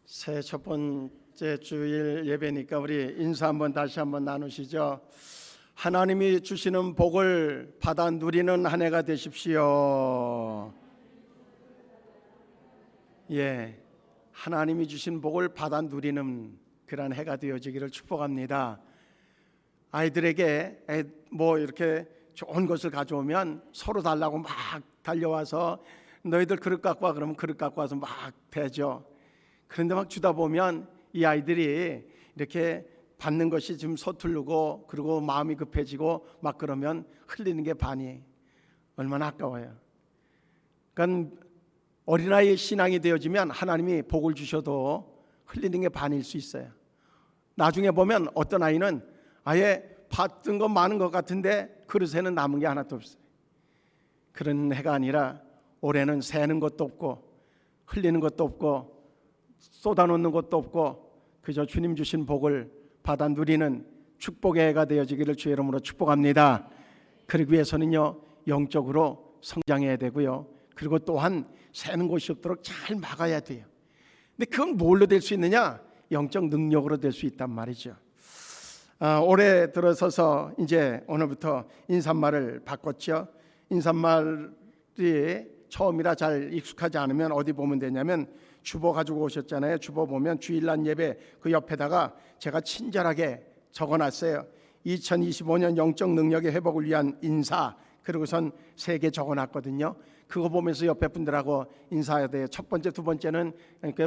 새해 첫 번째 주일 예배니까 우리 인사 다시 한번 나누시죠. 하나님이 주시는 복을 받아 누리는 한 해가 되십시오. 하나님이 주신 복을 받아 누리는 그런 해가 되어지기를 축복합니다. 아이들에게 이렇게 좋은 것을 가져오면 서로 달라고 막 달려와서 너희들 그릇 갖고 와 그러면 그릇 갖고 와서 막 대죠. 그런데 막 주다 보면 이 아이들이 이렇게 받는 것이 좀 서투르고 그리고 마음이 급해지고 막 그러면 흘리는 게 반이 얼마나 아까워요. 그러니까 어린아이의 신앙이 되어지면 하나님이 복을 주셔도 흘리는 게 반일 수 있어요. 나중에 보면 어떤 아이는 아예 받은 거 많은 것 같은데 그릇에는 남은 게 하나도 없어요. 그런 해가 아니라 올해는 새는 것도 없고 흘리는 것도 없고 쏟아놓는 것도 없고 그저 주님 주신 복을 받아 누리는 축복의 해가 되어지기를 주의 이름으로 축복합니다. 그러기 위해서는요, 영적으로 성장해야 되고요, 그리고 또한 새는 곳이 없도록 잘 막아야 돼요. 근데 그건 뭘로 될 수 있느냐? 영적 능력으로 될 수 있단 말이죠. 올해 들어서서 이제 오늘부터 인사말을 바꿨죠. 인사말이 처음이라 잘 익숙하지 않으면 어디 보면 되냐면 주보 가지고 오셨잖아요. 주보 보면 주일날 예배 그 옆에다가 제가 친절하게 적어놨어요. 2025년 영적 능력의 회복을 위한 인사, 그리고선 3개 적어놨거든요. 그거 보면서 옆에 분들하고 인사해야 돼요. 첫 번째, 두 번째는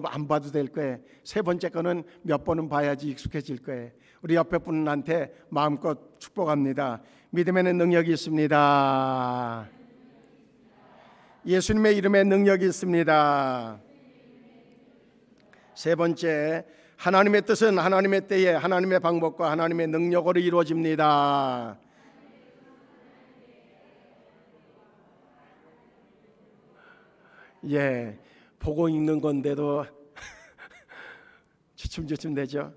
안 봐도 될 거예요. 세 번째 거는 몇 번은 봐야지 익숙해질 거예요. 우리 옆에 분한테 마음껏 축복합니다. 믿음에는 능력이 있습니다. 예수님의 이름에 능력이 있습니다. 세 번째, 하나님의 뜻은 하나님의 때에 하나님의 방법과 하나님의 능력으로 이루어집니다. 보고 읽는 건데도 주춤주춤 되죠.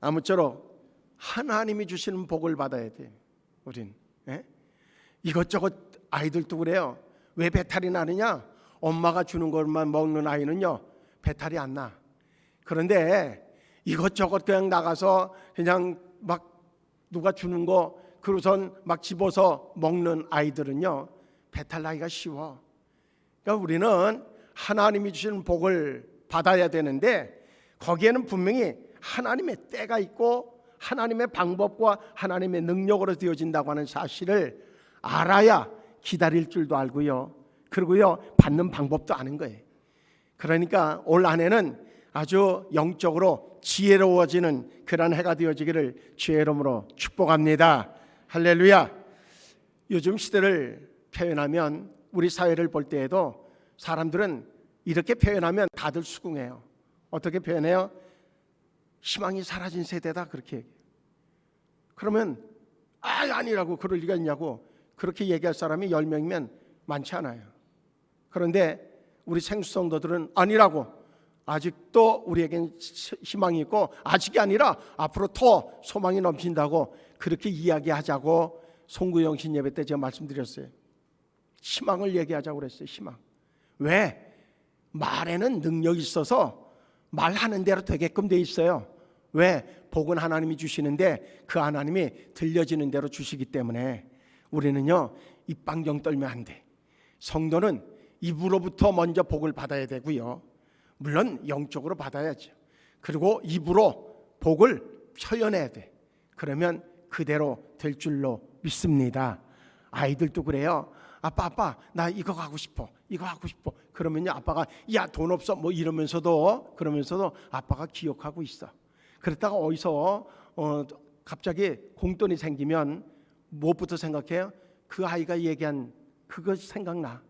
아무쪼록 하나님이 주시는 복을 받아야 돼요. 우린 이것저것 아이들도 그래요. 왜 배탈이 나느냐? 엄마가 주는 것만 먹는 아이는요, 배탈이 안 나. 그런데 이것저것 그냥 나가서 그냥 막 누가 주는 거 그러고선 막 집어서 먹는 아이들은요, 배탈 나기가 쉬워. 그러니까 우리는 하나님이 주시는 복을 받아야 되는데 거기에는 분명히 하나님의 때가 있고 하나님의 방법과 하나님의 능력으로 되어진다고 하는 사실을 알아야 기다릴 줄도 알고요, 그리고요 받는 방법도 아는 거예요. 그러니까 올 한 해는 아주 영적으로 지혜로워지는 그런 해가 되어지기를 주의 이름으로 축복합니다. 할렐루야. 요즘 시대를 표현하면 우리 사회를 볼 때에도 사람들은 이렇게 표현하면 다들 수긍해요. 어떻게 표현해요? 희망이 사라진 세대다, 그렇게 얘기해요. 그러면 아니라고, 그럴 리가 있냐고 그렇게 얘기할 사람이 10명이면 많지 않아요. 그런데 우리 생수성도들은 아니라고, 아직도 우리에겐 희망이 있고 아직이 아니라 앞으로 더 소망이 넘친다고 그렇게 이야기하자고 송구영신 예배 때 제가 말씀드렸어요. 희망을 얘기하자고 그랬어요. 희망. 왜? 말에는 능력이 있어서 말하는 대로 되게끔 돼 있어요. 왜? 복은 하나님이 주시는데 그 하나님이 들려지는 대로 주시기 때문에 우리는요, 입방정 떨면 안 돼. 성도는 입으로부터 먼저 복을 받아야 되고요, 물론 영적으로 받아야죠. 그리고 입으로 복을 표현해야 돼. 그러면 그대로 될 줄로 믿습니다. 아이들도 그래요. 아빠 나 이거 가고 싶어, 이거 하고 싶어. 그러면요 아빠가 야 돈 없어 뭐 이러면서도 아빠가 기억하고 있어. 그랬다가 어디서 갑자기 공돈이 생기면 무엇부터 생각해요? 그 아이가 얘기한 그거 생각나.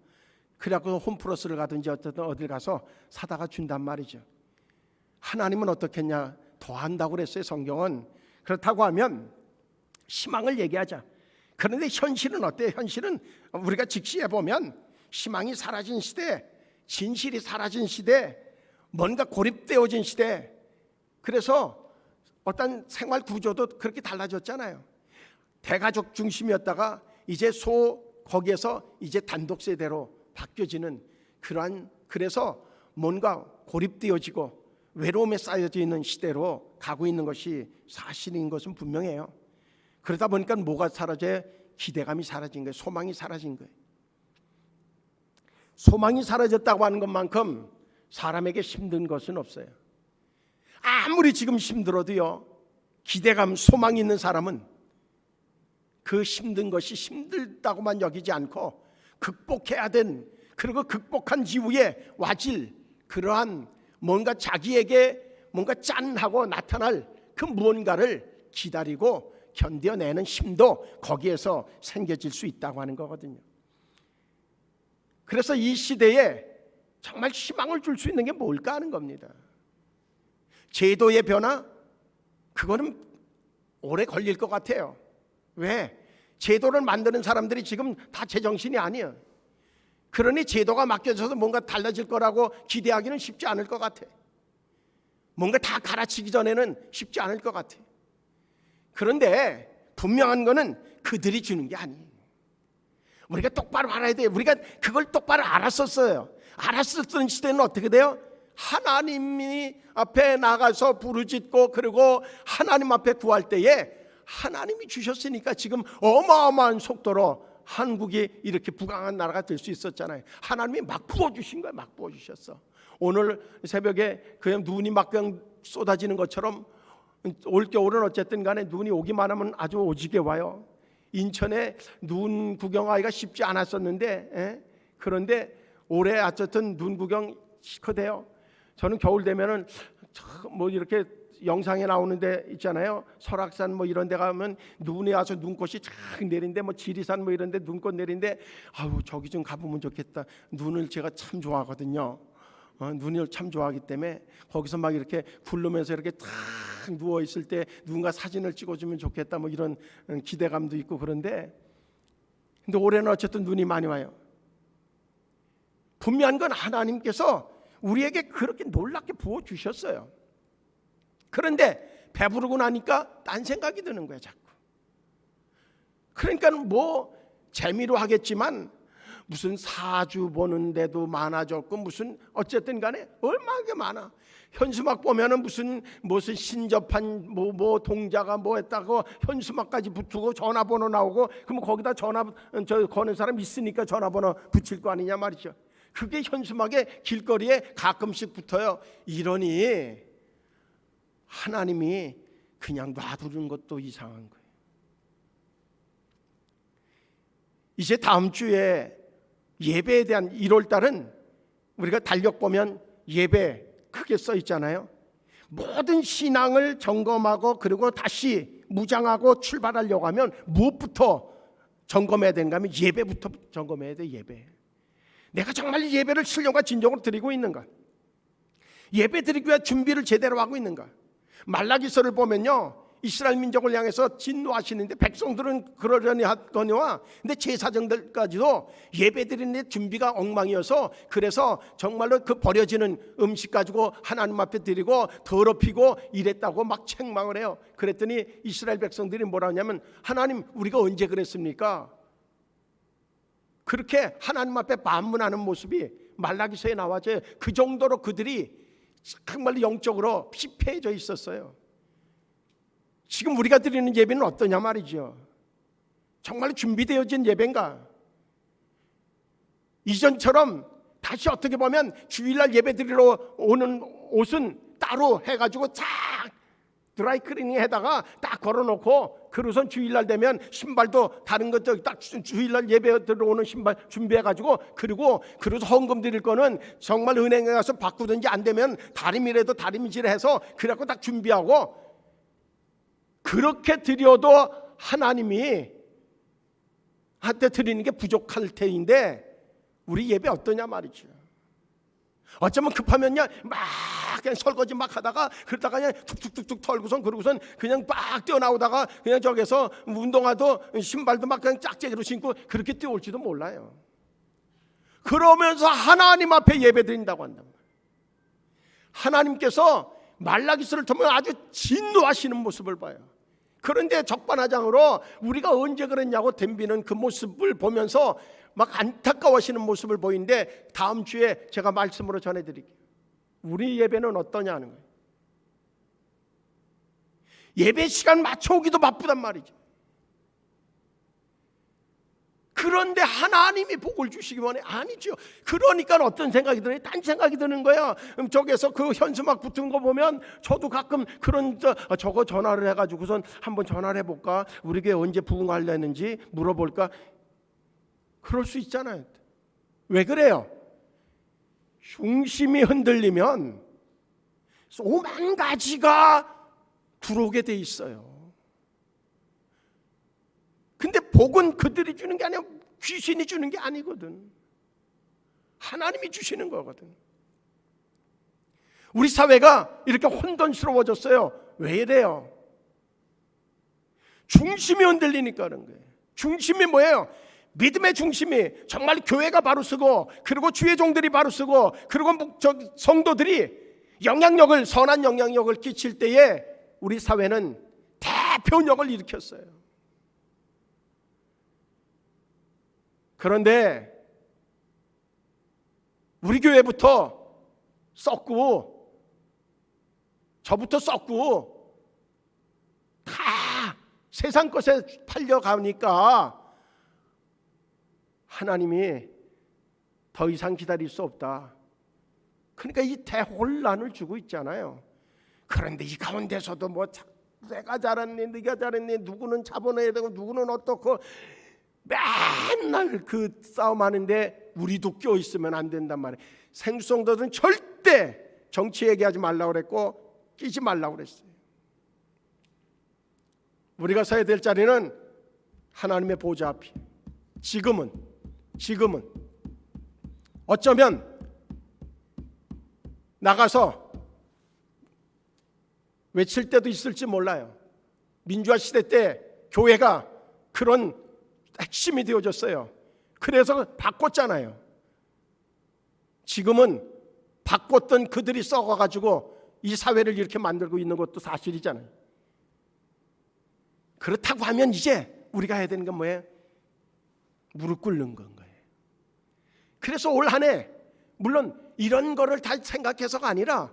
그래갖고 홈플러스를 가든지 어딜 가서 사다가 준단 말이죠. 하나님은 어떻겠냐? 더 한다고 그랬어요, 성경은. 그렇다고 하면 희망을 얘기하자. 그런데 현실은 어때요? 현실은 우리가 직시해 보면 희망이 사라진 시대, 진실이 사라진 시대, 뭔가 고립되어진 시대. 그래서 어떤 생활 구조도 그렇게 달라졌잖아요. 대가족 중심이었다가 이제 거기에서 이제 단독 세대로 바뀌어지는 그러한, 그래서 뭔가 고립되어지고 외로움에 쌓여져 있는 시대로 가고 있는 것이 사실인 것은 분명해요. 그러다 보니까 뭐가 사라져요? 기대감이 사라진 거예요. 소망이 사라진 거예요. 소망이 사라졌다고 하는 것만큼 사람에게 힘든 것은 없어요. 아무리 지금 힘들어도요, 기대감, 소망이 있는 사람은 그 힘든 것이 힘들다고만 여기지 않고 극복해야 된, 그리고 극복한 이후에 와질 그러한 뭔가 자기에게 뭔가 짠하고 나타날 그 무언가를 기다리고 견뎌내는 힘도 거기에서 생겨질 수 있다고 하는 거거든요. 그래서 이 시대에 정말 희망을 줄 수 있는 게 뭘까 하는 겁니다. 제도의 변화? 그거는 오래 걸릴 것 같아요. 왜? 제도를 만드는 사람들이 지금 다 제정신이 아니에요. 그러니 제도가 맡겨져서 뭔가 달라질 거라고 기대하기는 쉽지 않을 것 같아. 뭔가 다 갈아치기 전에는 쉽지 않을 것 같아. 그런데 분명한 거는 그들이 주는 게 아니에요. 우리가 똑바로 알아야 돼요. 우리가 그걸 똑바로 알았었어요. 알았었던 시대는 어떻게 돼요? 하나님이 앞에 나가서 부르짖고 그리고 하나님 앞에 구할 때에 하나님이 주셨으니까 지금 어마어마한 속도로 한국이 이렇게 부강한 나라가 될 수 있었잖아요. 하나님이 막 부어주신 거예요. 막 부어주셨어. 오늘 새벽에 그냥 눈이 막 그냥 쏟아지는 것처럼 올겨울은 어쨌든 간에 눈이 오기만 하면 아주 오지게 와요. 인천에 눈 구경하기가 쉽지 않았었는데, 그런데 올해 어쨌든 눈 구경 시커대요. 저는 겨울 되면은 뭐 이렇게 영상에 나오는데 있잖아요. 설악산 뭐 이런 데 가면 눈이 와서 눈꽃이 쫙 내린데, 뭐 지리산 뭐 이런 데 눈꽃 내린데, 아우 저기 좀 가보면 좋겠다. 눈을 제가 참 좋아하거든요. 눈을 참 좋아하기 때문에 거기서 막 이렇게 굴르면서 이렇게 탁 누워 있을 때 누군가 사진을 찍어주면 좋겠다, 뭐 이런 기대감도 있고. 그런데 근데 올해는 어쨌든 눈이 많이 와요. 분명한 건 하나님께서 우리에게 그렇게 놀랍게 부어주셨어요. 그런데 배부르고 나니까 딴 생각이 드는 거예요, 자꾸. 그러니까 뭐 재미로 하겠지만 무슨 사주 보는데도 많아졌고, 무슨 어쨌든 간에 얼마나 많아. 현수막 보면은 무슨 신접한 뭐 동자가 뭐 했다고 현수막까지 붙고 전화번호 나오고, 그러면 거기다 전화 거는 사람 있으니까 전화번호 붙일 거 아니냐 말이죠. 그게 현수막에 길거리에 가끔씩 붙어요. 이러니 하나님이 그냥 놔두는 것도 이상한 거예요. 이제 다음 주에 예배에 대한 1월 달은 우리가 달력 보면 예배 크게 써 있잖아요. 모든 신앙을 점검하고 그리고 다시 무장하고 출발하려고 하면 무엇부터 점검해야 되는가 하면 예배부터 점검해야 돼. 예배. 내가 정말 예배를 신령과 진정으로 드리고 있는가? 예배 드리기 위한 준비를 제대로 하고 있는가? 말라기서를 보면요, 이스라엘 민족을 향해서 진노하시는데 백성들은 그러려니 하거니와, 근데 제사장들까지도 예배 드리는 데 준비가 엉망이어서, 그래서 정말로 그 버려지는 음식 가지고 하나님 앞에 드리고 더럽히고 이랬다고 막 책망을 해요. 그랬더니 이스라엘 백성들이 뭐라 하냐면, 하나님 우리가 언제 그랬습니까? 그렇게 하나님 앞에 반문하는 모습이 말라기서에 나와져요. 그 정도로 그들이 정말 영적으로 피폐해져 있었어요. 지금 우리가 드리는 예배는 어떠냐 말이죠. 정말 준비되어진 예배인가? 이전처럼 다시 어떻게 보면 주일날 예배 드리러 오는 옷은 따로 해가지고 쫙 드라이클리닝 해다가 딱 걸어놓고, 그러선 주일날 되면 신발도 다른 것도 딱 주일날 예배 들어오는 신발 준비해가지고, 그리고 헌금 드릴 거는 정말 은행에 가서 바꾸든지 안 되면 다림이라도 다림질해서 그래갖고 딱 준비하고, 그렇게 드려도 하나님이 한테 드리는 게 부족할 테인데 우리 예배 어떠냐 말이죠. 어쩌면 급하면요 막 그냥 설거지 막 하다가 그러다가 그냥 툭툭툭툭 털고선, 그러고선 그냥 막 뛰어나오다가 그냥 저기서 운동화도 신발도 막 그냥 짝짝이로 신고 그렇게 뛰어올지도 몰라요. 그러면서 하나님 앞에 예배 드린다고 한단 말이에요. 하나님께서 말라기서를 통해 아주 진노하시는 모습을 봐요. 그런데 적반하장으로 우리가 언제 그랬냐고 덤비는 그 모습을 보면서 막 안타까워하시는 모습을 보이는데, 다음 주에 제가 말씀으로 전해드릴게요. 우리 예배는 어떠냐는 거예요. 예배 시간 맞춰오기도 바쁘단 말이죠. 그런데 하나님이 복을 주시기 원해? 아니죠. 그러니까 어떤 생각이 들어요? 딴 생각이 드는 거야. 저기서 그 현수막 붙은 거 보면 저도 가끔 그런 저거 전화를 해가지고선 한번 전화를 해볼까? 우리 교회 언제 부흥하려는지 물어볼까? 그럴 수 있잖아요. 왜 그래요? 중심이 흔들리면 오만 가지가 들어오게 돼 있어요. 근데 복은 그들이 주는 게 아니야. 귀신이 주는 게 아니거든. 하나님이 주시는 거거든. 우리 사회가 이렇게 혼돈스러워졌어요. 왜 이래요? 중심이 흔들리니까 그런 거예요. 중심이 뭐예요? 믿음의 중심이 정말 교회가 바로 서고, 그리고 주의 종들이 바로 서고, 그리고 성도들이 영향력을, 선한 영향력을 끼칠 때에 우리 사회는 대표력을 일으켰어요. 그런데 우리 교회부터 썩고, 저부터 썩고, 다 세상 것에 팔려가니까 하나님이 더 이상 기다릴 수 없다. 그러니까 이 대혼란을 주고 있잖아요. 그런데 이 가운데서도 뭐 내가 잘했니, 네가 잘했니, 누구는 자본해야 되고 누구는 어떻고, 맨날 그 싸움하는데 우리도 껴있으면 안 된단 말이에요. 생수성도들은 절대 정치 얘기하지 말라고 그랬고 끼지 말라고 그랬어요. 우리가 서야 될 자리는 하나님의 보좌 앞이. 지금은 어쩌면 나가서 외칠 때도 있을지 몰라요. 민주화 시대 때 교회가 그런 핵심이 되어졌어요. 그래서 바꿨잖아요. 지금은 바꿨던 그들이 썩어가지고 이 사회를 이렇게 만들고 있는 것도 사실이잖아요. 그렇다고 하면 이제 우리가 해야 되는 건 뭐예요? 무릎 꿇는 건 거예요. 그래서 올 한 해 물론 이런 거를 다 생각해서가 아니라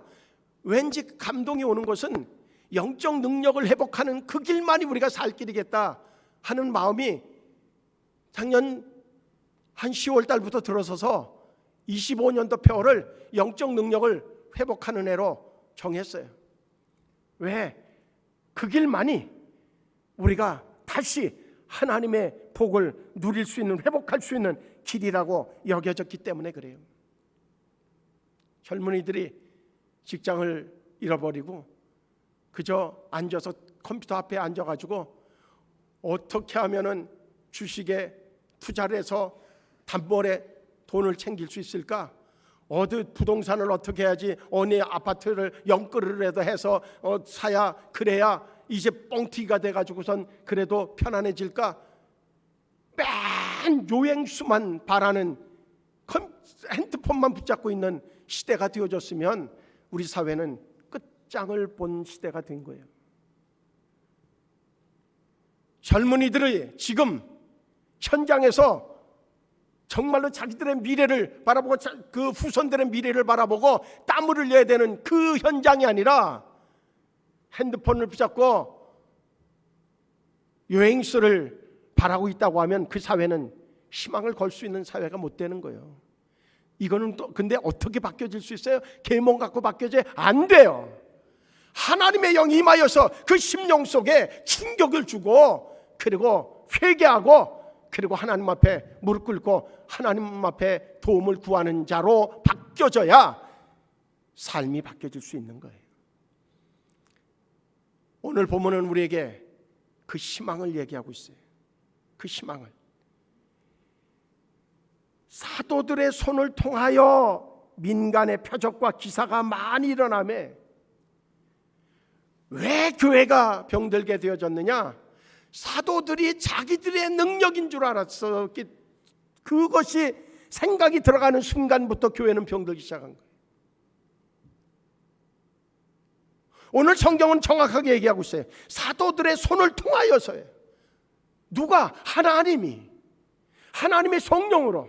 왠지 감동이 오는 것은 영적 능력을 회복하는 그 길만이 우리가 살 길이겠다 하는 마음이 작년 한 10월 달부터 들어서서 25년도 표어를 영적 능력을 회복하는 해로 정했어요. 왜? 그 길만이 우리가 다시 하나님의 복을 누릴 수 있는, 회복할 수 있는 길이라고 여겨졌기 때문에 그래요. 젊은이들이 직장을 잃어버리고 그저 앉아서 컴퓨터 앞에 앉아가지고 어떻게 하면은 주식에 투자를 해서 단번에 돈을 챙길 수 있을까? 어디 부동산을 어떻게 해야지, 어느 아파트를 영끌을 해서 사야, 그래야 이제 뻥튀기가 돼가지고선 그래도 편안해질까? 맨 요행수만 바라는 핸드폰만 붙잡고 있는 시대가 되어졌으면 우리 사회는 끝장을 본 시대가 된 거예요. 젊은이들이 지금 현장에서 정말로 자기들의 미래를 바라보고 그 후손들의 미래를 바라보고 땀을 흘려야 되는 그 현장이 아니라 핸드폰을 붙잡고 여행수를 바라고 있다고 하면 그 사회는 희망을 걸 수 있는 사회가 못 되는 거예요. 이거는 또 근데 어떻게 바뀌어질 수 있어요? 계몽 갖고 바뀌어져야 안 돼요. 하나님의 영이 임하여서 그 심령 속에 충격을 주고, 그리고 회개하고, 그리고 하나님 앞에 무릎 꿇고 하나님 앞에 도움을 구하는 자로 바뀌어져야 삶이 바뀌어질 수 있는 거예요. 오늘 본문은 우리에게 그 희망을 얘기하고 있어요. 그 희망을. 사도들의 손을 통하여 민간의 표적과 기사가 많이 일어나매 왜 교회가 병들게 되어졌느냐? 사도들이 자기들의 능력인 줄 알았어. 그것이 생각이 들어가는 순간부터 교회는 병들기 시작한 거예요. 오늘 성경은 정확하게 얘기하고 있어요. 사도들의 손을 통하여서요. 누가? 하나님이, 하나님의 성령으로.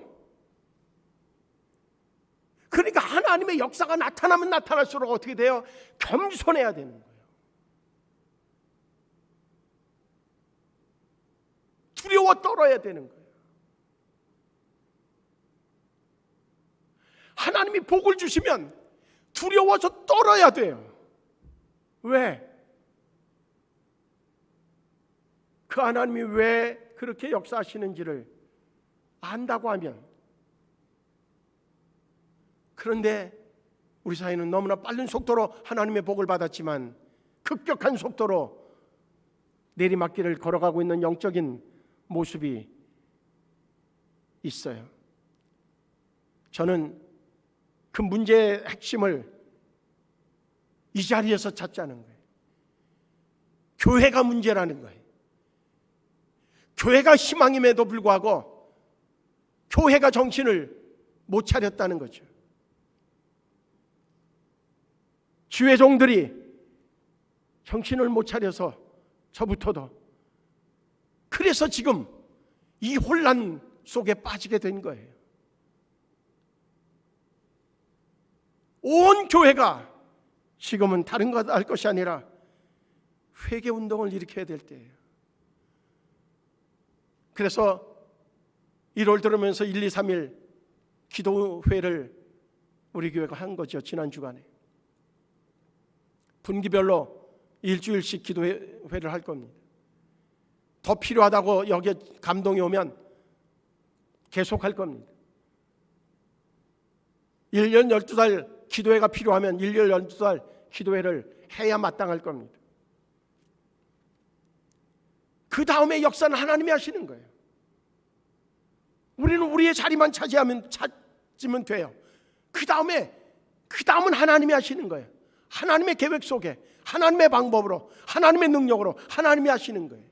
그러니까 하나님의 역사가 나타나면 나타날수록 어떻게 돼요? 겸손해야 되는 거예요. 두려워 떨어야 되는 거예요. 하나님이 복을 주시면 두려워서 떨어야 돼요. 왜? 그 하나님이 왜 그렇게 역사하시는지를 안다고 하면. 그런데 우리 사회는 너무나 빠른 속도로 하나님의 복을 받았지만 급격한 속도로 내리막길을 걸어가고 있는 영적인 모습이 있어요. 저는 그 문제의 핵심을 이 자리에서 찾자는 거예요. 교회가 문제라는 거예요. 교회가 희망임에도 불구하고 교회가 정신을 못 차렸다는 거죠. 주의 종들이 정신을 못 차려서 저부터도, 그래서 지금 이 혼란 속에 빠지게 된 거예요. 온 교회가 지금은 다른 것 할 것이 아니라 회개 운동을 일으켜야 될 때예요. 그래서 1월 들으면서 1, 2, 3일 기도회를 우리 교회가 한 거죠. 지난 주간에 분기별로 일주일씩 기도회를 할 겁니다. 더 필요하다고 여기에 감동이 오면 계속 할 겁니다. 1년 12달 기도회가 필요하면 1년 12달 기도회를 해야 마땅할 겁니다. 그 다음에 역사는 하나님이 하시는 거예요. 우리는 우리의 자리만 찾으면 돼요. 그 다음은 하나님이 하시는 거예요. 하나님의 계획 속에, 하나님의 방법으로, 하나님의 능력으로 하나님이 하시는 거예요.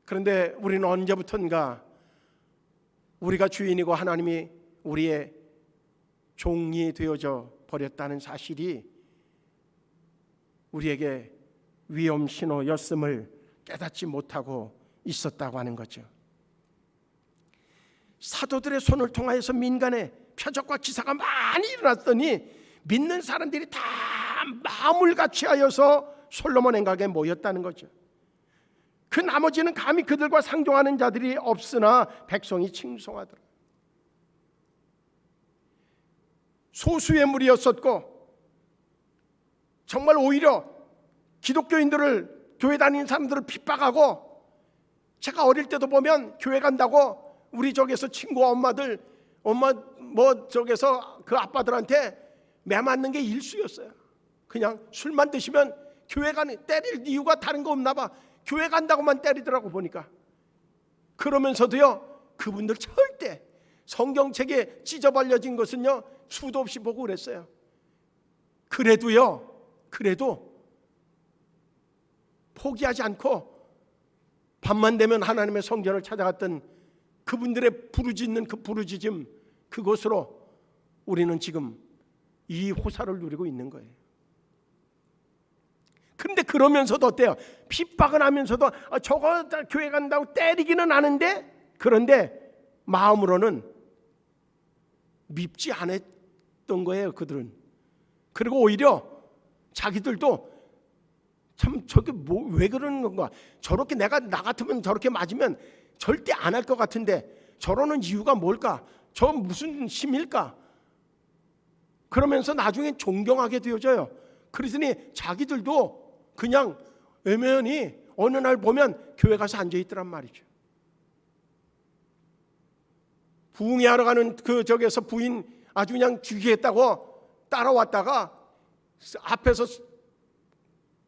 그런데 우리는 언제부턴가 우리가 주인이고 하나님이 우리의 종이 되어져 버렸다는 사실이 우리에게 위험 신호였음을 깨닫지 못하고 있었다고 하는 거죠. 사도들의 손을 통하여서 민간에 표적과 기사가 많이 일어났더니 믿는 사람들이 다 마음을 같이 하여서 솔로몬 행각에 모였다는 거죠. 그 나머지는 감히 그들과 상종하는 자들이 없으나 백성이 칭송하더라. 소수의 무리였었고 정말 오히려 기독교인들을, 교회 다니는 사람들을 핍박하고, 제가 어릴 때도 보면 교회 간다고 우리 저기서 친구 엄마 뭐 저기서 그 아빠들한테 매 맞는 게 일수였어요. 그냥 술만 드시면 교회 가는, 때릴 이유가 다른 거 없나 봐. 교회 간다고만 때리더라고 보니까. 그러면서도요, 그분들 절대 성경책에 찢어발려진 것은요 수도 없이 보고 그랬어요. 그래도 포기하지 않고 밤만 되면 하나님의 성전을 찾아갔던 그분들의 부르짖는 그 부르짖음, 그것으로 우리는 지금 이 호사를 누리고 있는 거예요. 그런데 그러면서도 어때요? 핍박은 하면서도 저거 교회 간다고 때리기는 하는데, 그런데 마음으로는 밉지 않았던 거예요, 그들은. 그리고 오히려 자기들도 참 저게 왜 그러는 건가? 저렇게 나 같으면 저렇게 맞으면 절대 안 할 것 같은데 저러는 이유가 뭘까? 저 무슨 힘일까? 그러면서 나중에 존경하게 되어져요. 그러더니 자기들도 그냥 애매하니 어느 날 보면 교회 가서 앉아 있더란 말이죠. 부흥회하러 가는 그 저기에서 부인 아주 그냥 주기했다고 따라왔다가 앞에서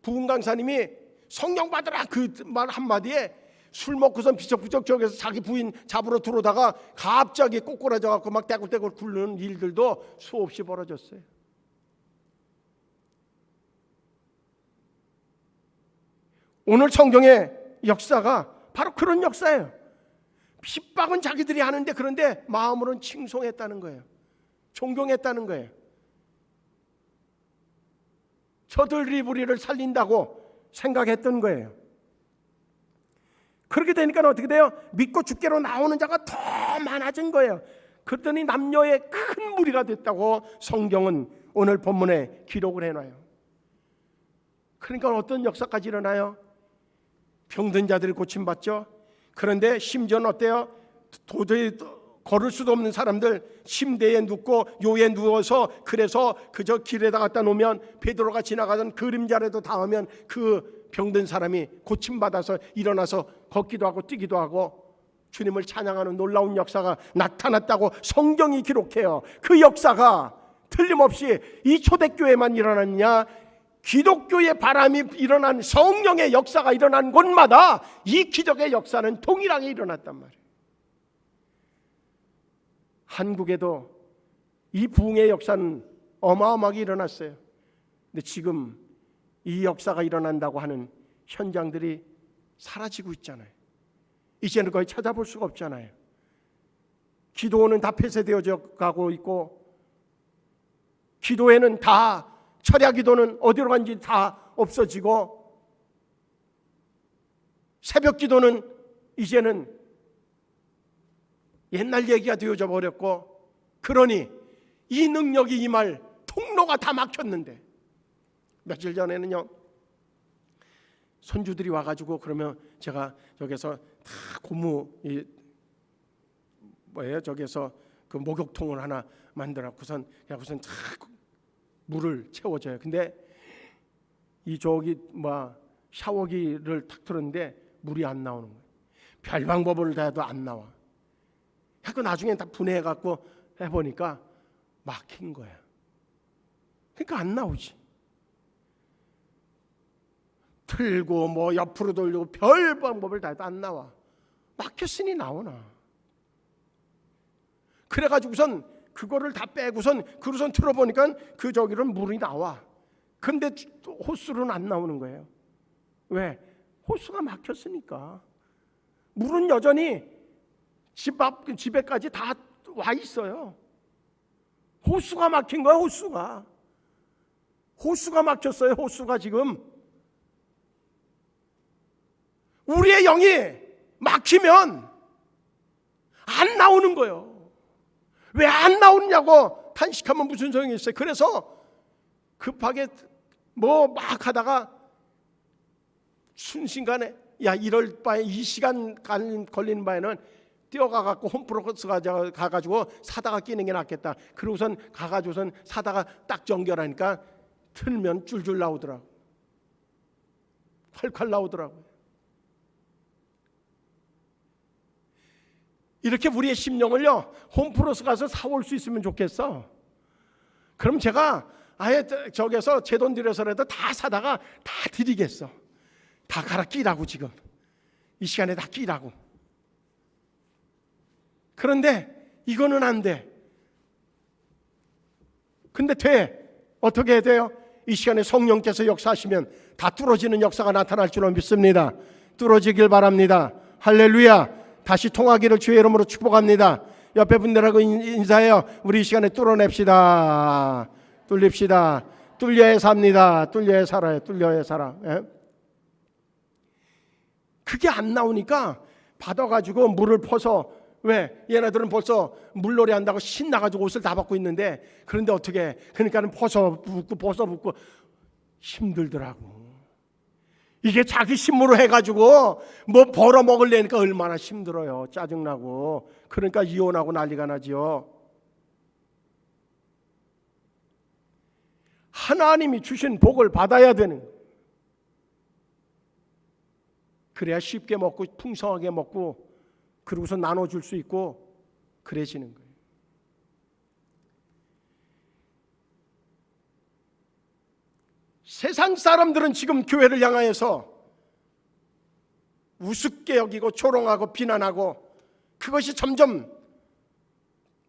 부흥 강사님이 성령 받으라 그 말 한마디에 술 먹고선 비쩍비쩍 저기서 자기 부인 잡으러 들어오다가 갑자기 꼬꾸라져 갖고 막 떼굴떼굴 굴르는 일들도 수없이 벌어졌어요. 오늘 성경의 역사가 바로 그런 역사예요. 핍박은 자기들이 하는데, 그런데 마음으로는 칭송했다는 거예요. 존경했다는 거예요. 저들이 우리를 살린다고 생각했던 거예요. 그렇게 되니까 어떻게 돼요? 믿고 주께로 나오는 자가 더 많아진 거예요. 그랬더니 남녀의 큰 무리가 됐다고 성경은 오늘 본문에 기록을 해놔요. 그러니까 어떤 역사까지 일어나요? 병든 자들이 고침받죠. 그런데 심지어는 어때요? 도저히 걸을 수도 없는 사람들 침대에 눕고 요에 누워서, 그래서 그저 길에다 갖다 놓으면 베드로가 지나가던 그림자라도 닿으면 그 병든 사람이 고침받아서 일어나서 걷기도 하고 뛰기도 하고 주님을 찬양하는 놀라운 역사가 나타났다고 성경이 기록해요. 그 역사가 틀림없이 이 초대교회만 일어났냐, 기독교의 바람이 일어난, 성령의 역사가 일어난 곳마다 이 기적의 역사는 동일하게 일어났단 말이에요. 한국에도 이 부흥의 역사는 어마어마하게 일어났어요. 근데 지금 이 역사가 일어난다고 하는 현장들이 사라지고 있잖아요. 이제는 거의 찾아볼 수가 없잖아요. 기도는 다 폐쇄되어져 가고 있고, 기도회는 다, 철야 기도는 어디로 간지 다 없어지고, 새벽 기도는 이제는 옛날 얘기가 되어져 버렸고, 그러니 이 능력이 임할 통로가 다 막혔는데, 며칠 전에는요 손주들이 와가지고, 그러면 제가 저기서 다 고무 저기서 그 목욕통을 하나 만들었고선 다 물을 채워줘요. 근데 이 저기 샤워기를 탁 틀었는데 물이 안 나오는 거예요. 별 방법을 다 해도 안 나와. 그 나중에 다 분해해갖고 해보니까 막힌 거야. 그러니까 안 나오지. 틀고 옆으로 돌리고 별 방법을 다 해도 안 나와. 막혔으니 나오나. 그래가지고선 그거를 다 빼고선 그러선 틀어보니까 그 저기는 물이 나와. 근데 호수는 안 나오는 거예요. 왜? 호수가 막혔으니까. 물은 여전히 집에까지 다 와 있어요. 호수가 막힌 거야. 호수가 막혔어요. 호수가 지금. 우리의 영이 막히면 안 나오는 거예요. 왜 안 나오느냐고 탄식하면 무슨 소용이 있어요. 그래서 급하게 막 하다가 순식간에 이럴 바에 이 시간 걸리는 바에는 뛰어가갖고 홈프로스 가가지고 사다가 끼는 게 낫겠다. 그러고선 가가지고선 사다가 딱 연결하니까 틀면 줄줄 나오더라고. 콸콸 나오더라고요. 이렇게 우리의 심령을요 홈플러스 가서 사올 수 있으면 좋겠어. 그럼 제가 아예 저기서 제 돈 들여서라도 다 사다가 다 드리겠어. 다 갈아 끼라고. 지금 이 시간에 다 끼라고. 그런데 이거는 안 돼. 근데 돼. 어떻게 해야 돼요? 이 시간에 성령께서 역사하시면 다 뚫어지는 역사가 나타날 줄로 믿습니다. 뚫어지길 바랍니다. 할렐루야. 다시 통하기를 주의 이름으로 축복합니다. 옆에 분들하고 인사해요. 우리 이 시간에 뚫어냅시다. 뚫립시다. 뚫려야 삽니다. 뚫려야 살아요. 뚫려야 살아. 예? 그게 안 나오니까 받아가지고 물을 퍼서, 왜? 얘네들은 벌써 물놀이 한다고 신나가지고 옷을 다 벗고 있는데, 그런데 어떻게 해? 그러니까는 벗어 붓고 힘들더라고. 이게 자기 힘으로 해가지고 벌어 먹으려니까 얼마나 힘들어요. 짜증나고. 그러니까 이혼하고 난리가 나지요. 하나님이 주신 복을 받아야 되는 거예요. 그래야 쉽게 먹고 풍성하게 먹고 그러고서 나눠줄 수 있고 그래지는 거예요. 세상 사람들은 지금 교회를 향하여서 우습게 여기고 조롱하고 비난하고 그것이 점점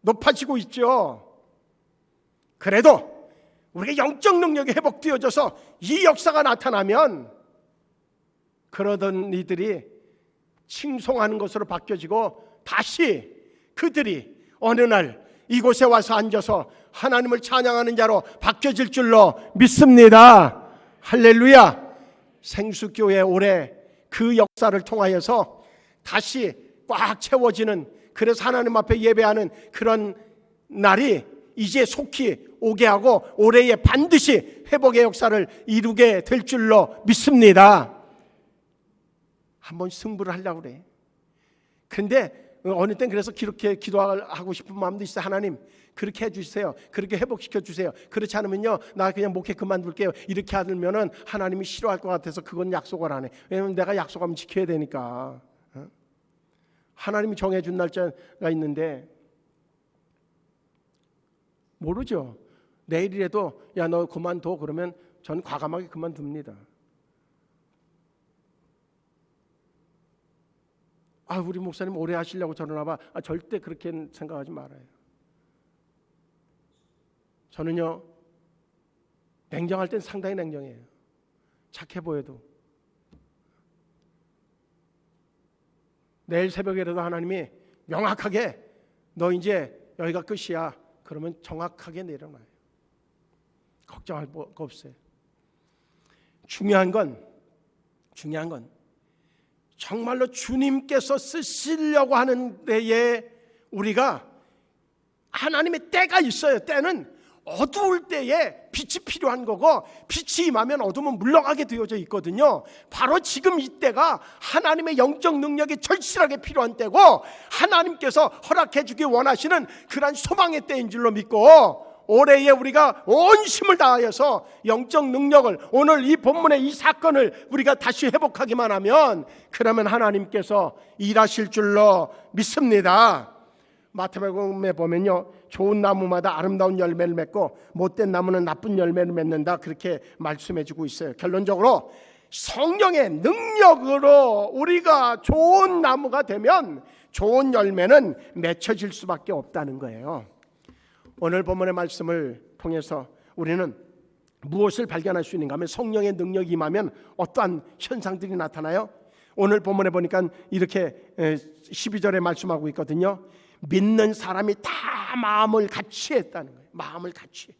높아지고 있죠. 그래도 우리가 영적 능력이 회복되어져서 이 역사가 나타나면 그러던 이들이 칭송하는 것으로 바뀌어지고 다시 그들이 어느 날 이곳에 와서 앉아서 하나님을 찬양하는 자로 바뀌어질 줄로 믿습니다. 할렐루야. 생수교회 올해 그 역사를 통하여서 다시 꽉 채워지는 그래서 하나님 앞에 예배하는 그런 날이 이제 속히 오게 하고 올해에 반드시 회복의 역사를 이루게 될 줄로 믿습니다. 한번 승부를 하려고 그래. 근데 어느 땐 그래서 그렇게 기도하고 싶은 마음도 있어요. 하나님 그렇게 해주세요. 그렇게 회복시켜 주세요. 그렇지 않으면요 나 그냥 목회 그만둘게요. 이렇게 하면은 하나님이 싫어할 것 같아서 그건 약속을 안 해. 왜냐면 내가 약속하면 지켜야 되니까. 하나님이 정해준 날짜가 있는데 모르죠. 내일이라도 야 너 그만둬 그러면 전 과감하게 그만둡니다. 우리 목사님 오래 하시려고 저러나 봐. 절대 그렇게 생각하지 말아요. 저는요 냉정할 땐 상당히 냉정해요. 착해 보여도. 내일 새벽에라도 하나님이 명확하게 너 이제 여기가 끝이야. 그러면 정확하게 내려놔요. 걱정할 거 없어요. 중요한 건 정말로 주님께서 쓰시려고 하는 데에 우리가 하나님의 때가 있어요. 때는 어두울 때에 빛이 필요한 거고 빛이 임하면 어둠은 물러가게 되어져 있거든요. 바로 지금 이 때가 하나님의 영적 능력이 절실하게 필요한 때고 하나님께서 허락해 주기 원하시는 그러한 소망의 때인 줄로 믿고 올해에 우리가 온 힘을 다하여서 영적 능력을 오늘 이 본문의 이 사건을 우리가 다시 회복하기만 하면 그러면 하나님께서 일하실 줄로 믿습니다. 마태복음에 보면요 좋은 나무마다 아름다운 열매를 맺고 못된 나무는 나쁜 열매를 맺는다 그렇게 말씀해 주고 있어요. 결론적으로 성령의 능력으로 우리가 좋은 나무가 되면 좋은 열매는 맺혀질 수밖에 없다는 거예요. 오늘 본문의 말씀을 통해서 우리는 무엇을 발견할 수 있는가 하면 성령의 능력이 임하면 어떠한 현상들이 나타나요? 오늘 본문에 보니까 이렇게 12절에 말씀하고 있거든요. 믿는 사람이 다 마음을 같이 했다는 거예요. 마음을 같이.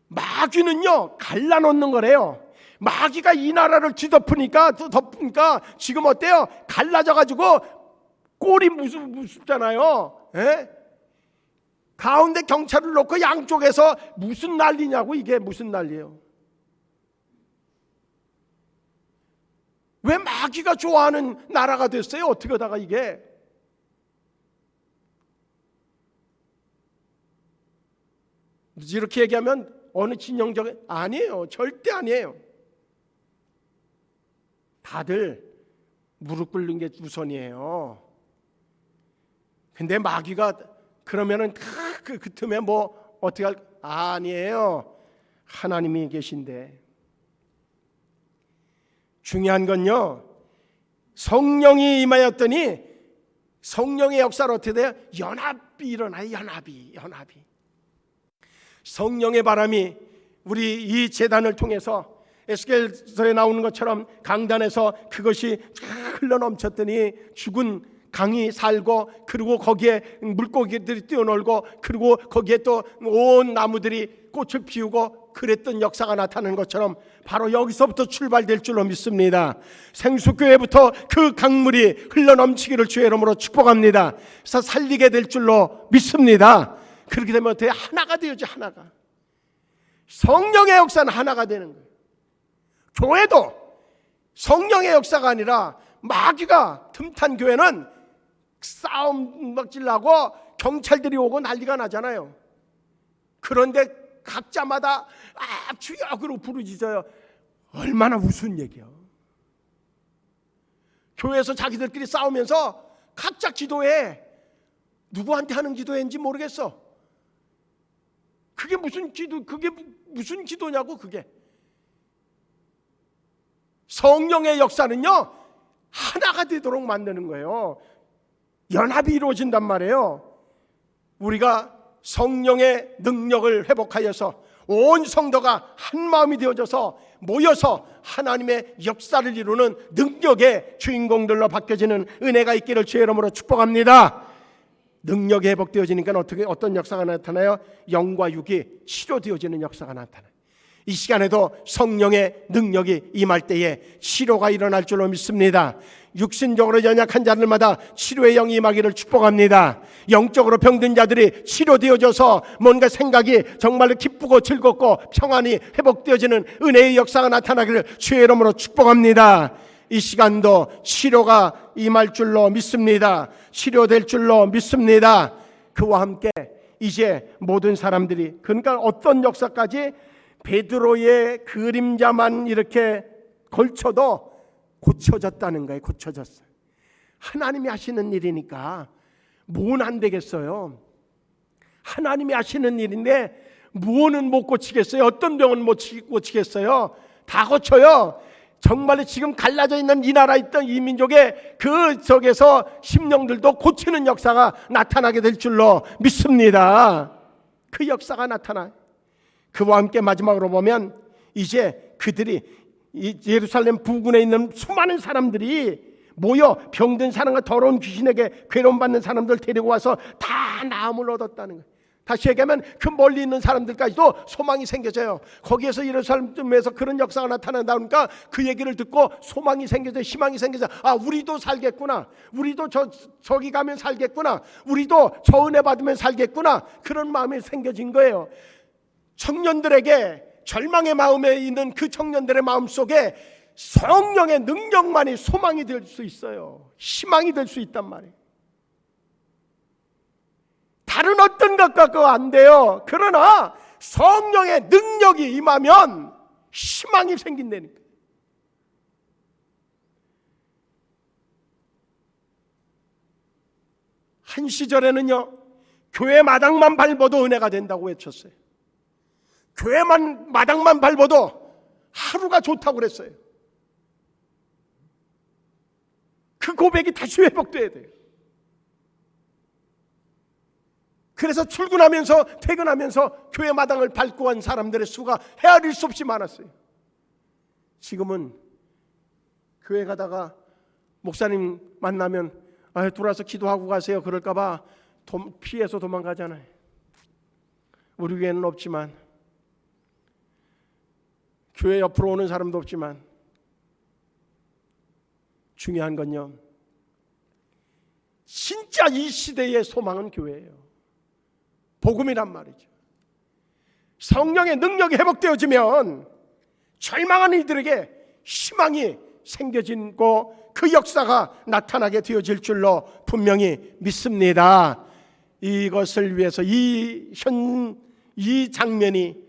마귀는요 갈라놓는 거래요. 마귀가 이 나라를 뒤덮으니까 지금 어때요? 갈라져가지고 꼴이 무섭잖아요. 가운데 경찰을 놓고 양쪽에서 무슨 난리냐고. 이게 무슨 난리예요? 왜 마귀가 좋아하는 나라가 됐어요? 어떻게 하다가 이게? 이렇게 얘기하면 어느 진영적 아니에요. 절대 아니에요. 다들 무릎 꿇는 게 우선이에요. 근데 마귀가 그러면은 그 틈에 뭐 어떻게 할? 아니에요. 하나님이 계신데. 중요한 건요 성령이 임하였더니 성령의 역사로 어떻게 돼요? 연합이 일어나요. 연합이. 성령의 바람이 우리 이 제단을 통해서 에스겔서에 나오는 것처럼 강단에서 그것이 흘러넘쳤더니 죽은 강이 살고 그리고 거기에 물고기들이 뛰어놀고 그리고 거기에 또 온 나무들이 꽃을 피우고 그랬던 역사가 나타나는 것처럼 바로 여기서부터 출발될 줄로 믿습니다. 생수교회부터 그 강물이 흘러넘치기를 주의 이름으로 축복합니다. 그래서 살리게 될 줄로 믿습니다. 그렇게 되면 어떻게 하나가 되어지. 하나가. 성령의 역사는 하나가 되는 거예요. 교회도 성령의 역사가 아니라 마귀가 틈탄 교회는 싸움 막 질라고 경찰들이 오고 난리가 나잖아요. 그런데 각자마다 주여 그러고 부르짖어요. 얼마나 우스운 얘기야. 교회에서 자기들끼리 싸우면서 각자 기도해. 누구한테 하는 기도인지 모르겠어. 그게 무슨 기도냐고. 그게 성령의 역사는요 하나가 되도록 만드는 거예요. 연합이 이루어진단 말이에요. 우리가 성령의 능력을 회복하여서 온 성도가 한 마음이 되어져서 모여서 하나님의 역사를 이루는 능력의 주인공들로 바뀌어지는 은혜가 있기를 주의 이름으로 축복합니다. 능력이 회복되어지니까 어떤 역사가 나타나요? 영과 육이 치료되어지는 역사가 나타나요. 이 시간에도 성령의 능력이 임할 때에 치료가 일어날 줄로 믿습니다. 육신적으로 연약한 자들마다 치료의 영이 임하기를 축복합니다. 영적으로 병든 자들이 치료되어져서 뭔가 생각이 정말로 기쁘고 즐겁고 평안이 회복되어지는 은혜의 역사가 나타나기를 주의 이름으로 축복합니다. 이 시간도 치료가 임할 줄로 믿습니다. 치료될 줄로 믿습니다. 그와 함께 이제 모든 사람들이, 그러니까 어떤 역사까지 베드로의 그림자만 이렇게 걸쳐도 고쳐졌다는 거예요. 고쳐졌어요. 하나님이 하시는 일이니까 뭐는 안 되겠어요. 하나님이 하시는 일인데 뭐는 못 고치겠어요. 어떤 병은 못 고치겠어요. 다 고쳐요. 정말로 지금 갈라져 있는 이 나라에 있던 이 민족의 그 적에서 심령들도 고치는 역사가 나타나게 될 줄로 믿습니다. 그 역사가 나타나요. 그와 함께 마지막으로 보면 이제 그들이 이 예루살렘 부근에 있는 수많은 사람들이 모여 병든 사람과 더러운 귀신에게 괴로움받는 사람들 데리고 와서 다 나음을 얻었다는 거예요. 다시 얘기하면 그 멀리 있는 사람들까지도 소망이 생겨져요. 거기에서 예루살렘에서 그런 역사가 나타난다 그러니까 그 얘기를 듣고 소망이 생겨져요. 희망이 생겨져요. 아, 우리도 살겠구나. 우리도 저기 가면 살겠구나. 우리도 저 은혜 받으면 살겠구나. 그런 마음이 생겨진 거예요. 청년들에게, 절망의 마음에 있는 그 청년들의 마음 속에 성령의 능력만이 소망이 될 수 있어요. 희망이 될 수 있단 말이에요. 다른 어떤 것과 그거 안 돼요. 그러나 성령의 능력이 임하면 희망이 생긴다니까. 한 시절에는요, 교회 마당만 밟아도 은혜가 된다고 외쳤어요. 교회만 마당만 밟아도 하루가 좋다고 그랬어요. 그 고백이 다시 회복돼야 돼요. 그래서 출근하면서 퇴근하면서 교회 마당을 밟고 간 사람들의 수가 헤아릴 수 없이 많았어요. 지금은 교회 가다가 목사님 만나면 들어와서 기도하고 가세요 그럴까 봐 피해서 도망가잖아요. 우리 교회는 없지만, 교회 옆으로 오는 사람도 없지만, 중요한 건요, 진짜 이 시대의 소망은 교회예요. 복음이란 말이죠. 성령의 능력이 회복되어지면 절망하는 이들에게 희망이 생겨지고 그 역사가 나타나게 되어질 줄로 분명히 믿습니다. 이것을 위해서 이 장면이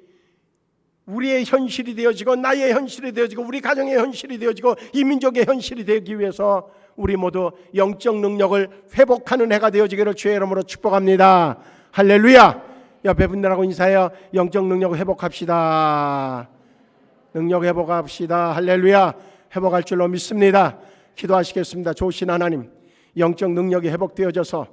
우리의 현실이 되어지고 나의 현실이 되어지고 우리 가정의 현실이 되어지고 이 민족의 현실이 되기 위해서 우리 모두 영적 능력을 회복하는 해가 되어지기를 주의 이름으로 축복합니다. 할렐루야. 옆에 분들하고 인사해요. 영적 능력 회복합시다. 능력 회복합시다. 할렐루야. 회복할 줄로 믿습니다. 기도하시겠습니다. 좋으신 하나님, 영적 능력이 회복되어져서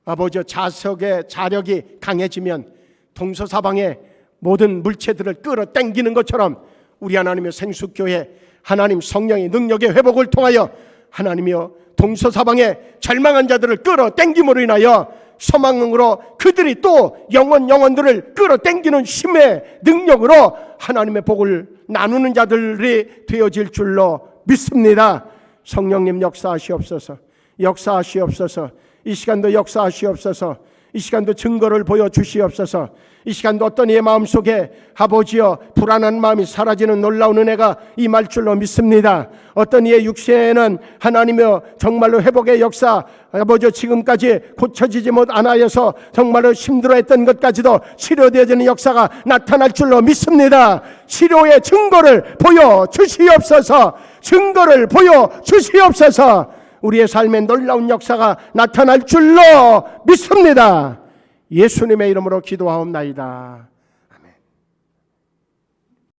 아버지 자석의 자력이 강해지면 동서사방의 모든 물체들을 끌어당기는 것처럼 우리 하나님의 생수교회 하나님 성령의 능력의 회복을 통하여 하나님이여 동서사방의 절망한 자들을 끌어당김으로 인하여 소망으로 그들이 또 영혼들을 끌어당기는 힘의 능력으로 하나님의 복을 나누는 자들이 되어질 줄로 믿습니다. 성령님 역사하시옵소서. 역사하시옵소서. 이 시간도 역사하시옵소서. 이 시간도 증거를 보여주시옵소서. 이 시간도 어떤 이의 마음속에 아버지여 불안한 마음이 사라지는 놀라운 은혜가 임할 줄로 믿습니다. 어떤 이의 육체에는 하나님이여 정말로 회복의 역사 아버지여 지금까지 고쳐지지 못하여서 정말로 힘들어했던 것까지도 치료되어지는 역사가 나타날 줄로 믿습니다. 치료의 증거를 보여주시옵소서. 증거를 보여주시옵소서. 우리의 삶에 놀라운 역사가 나타날 줄로 믿습니다. 예수님의 이름으로 기도하옵나이다.